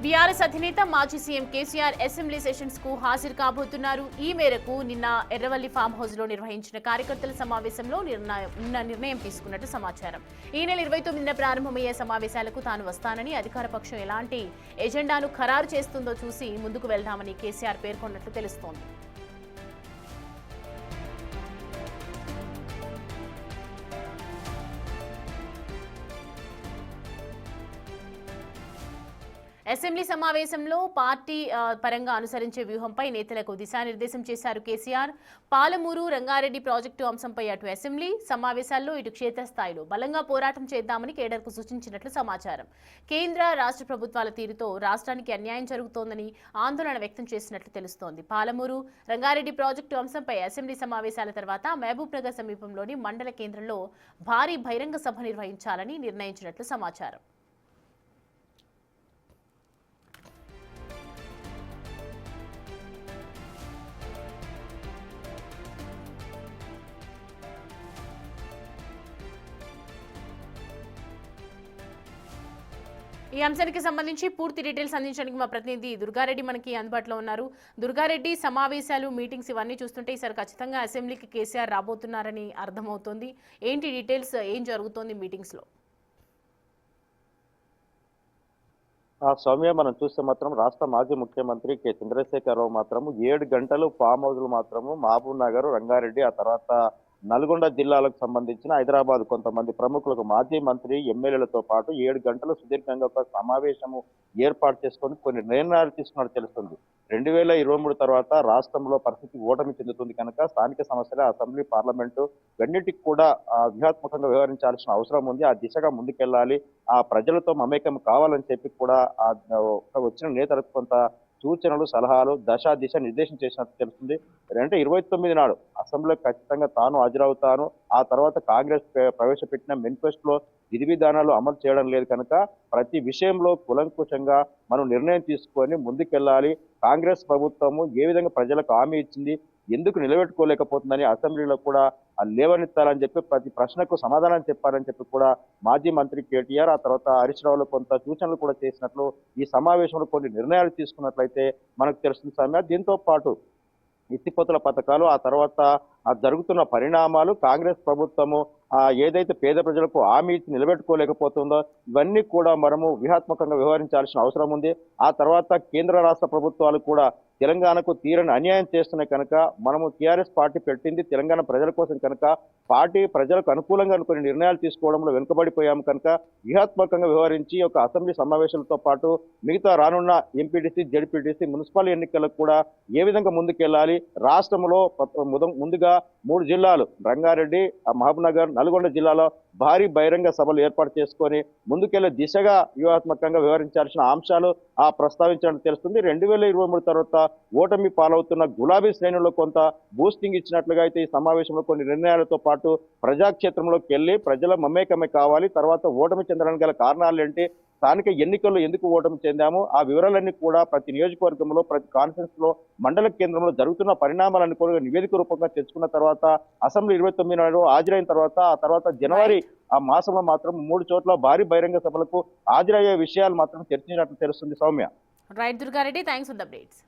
BRS అధినేత మాజీ CM KCR assembly sessions కు హాజరు కాబోతున్నారు. ఈ మేరకు నిన్న ఎర్రవల్లి ఫామ్ హౌస్ లో నిర్వహించిన కార్యకర్తల సమావేశంలో నిర్ణయం తీసుకున్నట్టు సమాచారం. ఈ నెల 29న ప్రారంభమయ్యే సమావేశాలకు తాను వస్తానని, అధికార పక్షం ఎలాంటి ఎజెండాను ఖరారు చేస్తుందో చూసి ముందుకు వెళ్దామని కేసీఆర్ పేర్కొన్నట్లు తెలుస్తోంది. అసెంబ్లీ సమావేశంలో పార్టీ పరంగా అనుసరించే వ్యూహంపై నేతలకు దిశానిర్దేశం చేశారు కేసీఆర్. పాలమూరు రంగారెడ్డి ప్రాజెక్టు అంశంపై అటు అసెంబ్లీ సమావేశాల్లో ఇటు క్షేత్రస్థాయిలో బలంగా పోరాటం చేద్దామని కేడర్కు సూచించినట్లు సమాచారం. కేంద్ర రాష్ట్ర ప్రభుత్వాల తీరుతో రాష్ట్రానికి అన్యాయం జరుగుతోందని ఆందోళన వ్యక్తం చేసినట్లు తెలుస్తోంది. పాలమూరు రంగారెడ్డి ప్రాజెక్టు అంశంపై అసెంబ్లీ సమావేశాల తర్వాత మహబూబ్ నగర్ సమీపంలోని మండల కేంద్రంలో భారీ బహిరంగ సభ నిర్వహించాలని నిర్ణయించినట్లు సమాచారం. ఈ అంశానికి సంబంధించి పూర్తి డీటెయిల్స్ అందించడానికి మా ప్రతినిధి దుర్గారెడ్డి మనకి అందుబాటులో ఉన్నారు. దుర్గారెడ్డి, సమావేశాలు, మీటింగ్స్ ఇవన్నీ చూస్తుంటే ఈసారి ఖచ్చితంగా అసెంబ్లీకి కేసీఆర్ రాబోతున్నారని అర్థమవుతోంది. ఏంటి డీటెయిల్స్, ఏం జరుగుతోంది మీటింగ్స్ లో? సౌమ్య, మనం చూస్తే మాత్రం రాష్ట్ర మాజీ ముఖ్యమంత్రి కె చంద్రశేఖరరావు మాత్రము 7 గంటలు ఫామ్ హౌస్లు మాత్రము మహబూబ్ నగర్, రంగారెడ్డి, ఆ తర్వాత నల్గొండ జిల్లాలకు సంబంధించిన హైదరాబాద్ కొంతమంది ప్రముఖులకు మాజీ మంత్రి ఎమ్మెల్యేలతో పాటు 7 గంటలు సుదీర్ఘంగా ఒక సమావేశము ఏర్పాటు చేసుకొని కొన్ని నిర్ణయాలు తీసుకున్నట్టు తెలుస్తుంది. 2023 తర్వాత రాష్ట్రంలో పరిస్థితి ఓటమి చెందుతుంది కనుక స్థానిక సమస్యల అసెంబ్లీ, పార్లమెంటు అన్నిటికి కూడా వ్యూహాత్మకంగా వ్యవహరించాల్సిన అవసరం ఉంది. ఆ దిశగా ముందుకెళ్లాలి, ఆ ప్రజలతో మమేకం కావాలని చెప్పి కూడా వచ్చిన నేతలకు కొంత సూచనలు, సలహాలు, దిశ నిర్దేశం చేసినట్టు తెలుస్తుంది. 29 నాడు అసెంబ్లీలో ఖచ్చితంగా తాను హాజరవుతాను, ఆ తర్వాత కాంగ్రెస్ ప్రవేశపెట్టిన మేనిఫెస్టోలో విధి విధానాలు అమలు చేయడం లేదు కనుక ప్రతి విషయంలో కూలంకుషంగా మనం నిర్ణయం తీసుకొని ముందుకెళ్లాలి. కాంగ్రెస్ ప్రభుత్వము ఏ విధంగా ప్రజలకు హామీ ఇచ్చింది, ఎందుకు నిలబెట్టుకోలేకపోతుందని అసెంబ్లీలో కూడా లేవనెత్తాలని చెప్పి ప్రతి ప్రశ్నకు సమాధానం చెప్పాలని చెప్పి కూడా మాజీ మంత్రి కేటీఆర్, ఆ తర్వాత హరీష్ రావులు కొంత సూచనలు కూడా చేసినట్లు ఈ సమావేశంలో కొన్ని నిర్ణయాలు తీసుకున్నట్లయితే మనకు తెలుస్తుంది సమయ. దీంతో పాటు ఎత్తిపోతల పథకాలు, ఆ తర్వాత జరుగుతున్న పరిణామాలు, కాంగ్రెస్ ప్రభుత్వము ఏదైతే పేద ప్రజలకు హామీ ఇచ్చి నిలబెట్టుకోలేకపోతుందో ఇవన్నీ కూడా మనము వ్యూహాత్మకంగా వ్యవహరించాల్సిన అవసరం ఉంది. ఆ తర్వాత కేంద్ర రాష్ట్ర ప్రభుత్వాలు కూడా తెలంగాణకు తీరని అన్యాయం చేస్తున్నాయి కనుక మనము టీఆర్ఎస్ పార్టీ పెట్టింది తెలంగాణ ప్రజల కోసం కనుక పార్టీ ప్రజలకు అనుకూలంగా కొన్ని నిర్ణయాలు తీసుకోవడంలో వెనుకబడిపోయాము కనుక వ్యూహాత్మకంగా వ్యవహరించి ఒక అసెంబ్లీ సమావేశాలతో పాటు మిగతా రానున్న ఎంపీటీసీ, జెడ్పీటీసీ, మున్సిపల్ ఎన్నికలకు కూడా ఏ విధంగా ముందుకెళ్లాలి, రాష్ట్రంలో ముందుగా 3 జిల్లాలు రంగారెడ్డి, మహబూబ్ నగర్, నల్గొండ జిల్లాలో భారీ బహిరంగ సభలు ఏర్పాటు చేసుకొని ముందుకెళ్లే దిశగా వ్యూహాత్మకంగా వ్యవహరించాల్సిన అంశాలు ప్రస్తావించినట్టు తెలుస్తుంది. 2023 తర్వాత ఓటమి పాలవుతున్న గులాబీ శ్రేణుల్లో కొంత బూస్టింగ్ ఇచ్చినట్లుగా అయితే ఈ సమావేశంలో కొన్ని నిర్ణయాలతో పాటు ప్రజాక్షేత్రంలోకి వెళ్లి ప్రజల మమేకమే కావాలి, తర్వాత ఓటమి చెందడానికి గల కారణాలు ఏంటి, స్థానిక ఎన్నికల్లో ఎందుకు ఓటమి చెందాము, ఆ వివరాలన్నీ కూడా ప్రతి నియోజకవర్గంలో, ప్రతి కాన్ఫరెన్స్ లో, మండల కేంద్రంలో జరుగుతున్న పరిణామాలన్నీ కూడా నివేదిక రూపంగా తెచ్చుకున్న తర్వాత అసెంబ్లీ 29 నాడు హాజరైన తర్వాత ఆ తర్వాత జనవరి ఆ మాసంలో మాత్రం 3 చోట్ల భారీ బహిరంగ సభలకు హాజరయ్యే విషయాలు మాత్రం చర్చించినట్లు తెలుస్తుంది. Soumya. Right Durga Reddy, thanks for the updates.